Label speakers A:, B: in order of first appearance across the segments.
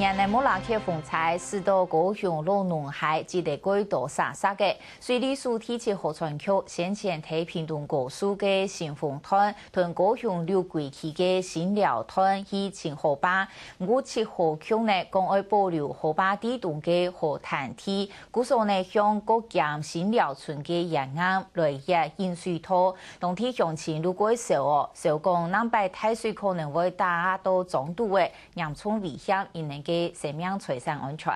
A: 原来莫拉克风采使得高雄老农海只得改道沙沙个，水利署提起河川区先前提屏东高速的新丰滩同高雄六龟区的新寮滩去清河坝，我7号区呢讲要保留河坝地段的河滩体，故所呢向各间新寮村的沿岸来约引水套，当天详情如果少哦，少讲南北太水可能会达到中度的严重危险，因能嘅生命财产安全。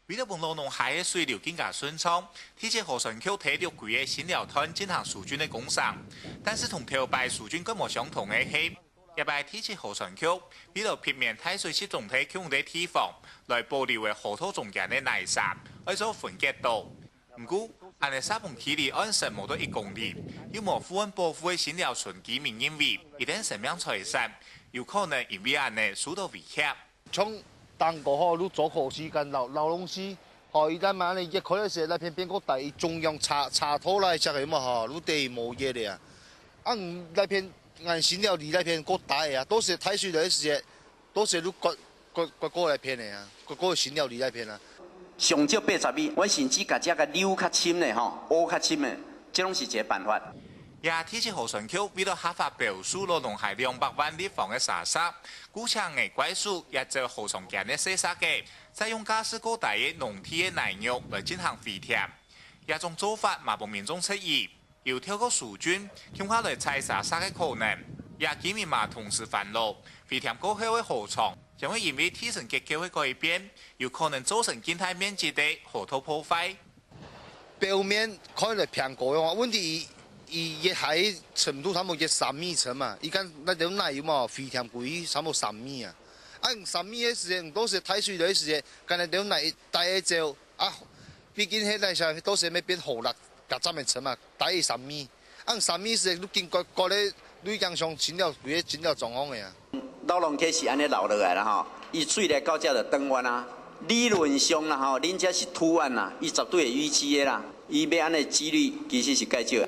B: 为了帮老农海的水流更加顺畅，提前河川区提六龟的新寮滩进行疏浚的工程。但是同头摆疏浚规模相同的是，一摆提前河川区为了避免太水溪总体区的地方来保留的河套中间的泥沙，要做分隔道。不过，按尼沙棚距离岸上无到1公里，有无符合保护的新寮村居民认为，一旦生命财产有可能因为安尼受到威胁。
C: 从东过后，你左河时间老龙溪，吼，伊咱嘛呢一开始那偏偏个大中央插头来只个嘛吼，你地无热的啊，那边按新寮里那边个大啊，都是太水的时节，都是你过那边的啊，过新寮里那边啊。
D: 上少80米，我甚至甲只个溜较深的吼，乌较深的，这拢是一个办法。
B: 也提起河川区为了合法保护老农海200万立方的沙沙，古枪的怪树也做河床间的细沙嘅，再用加湿过大的农地的泥肉来进行肥填。这种做法嘛，帮民众质疑，要透过疏浚强化来采沙沙的可能。也居民嘛同时烦恼，肥填过后的河床将会因为地层结构的改变，有可能造成更大面积的河套破坏。
C: 表面看来偏高的话，问题伊热海程度差不多热3米层嘛，伊讲那条泥有嘛肥填规差不多3米啊，3米的时间都是太水的时间，干那条泥大一招啊，毕竟迄泥上都是要变河啦，夹杂的层嘛，大3米，3米时间都经过咧。你讲上新寮规个新寮状况的啊，
D: 老农溪是安尼流落来啦吼，伊水来到这就断完啊。理论上啦吼，恁这是土案啦，伊绝对会逾期的啦，伊要安尼几率其实是介少。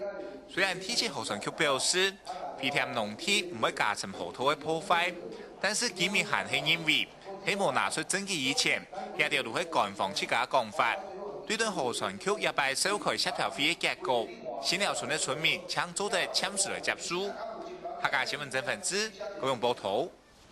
B: 虽然提前河川区表示，肥填农地唔会加深河套的破坏，但是居民还是认为，喺冇拿出证据以前，也要如去官方去甲讲法。对对河川区也摆召开协调会的结果，新寮村的村民抢做得签署来接收。客家新闻真分子，高雄报道。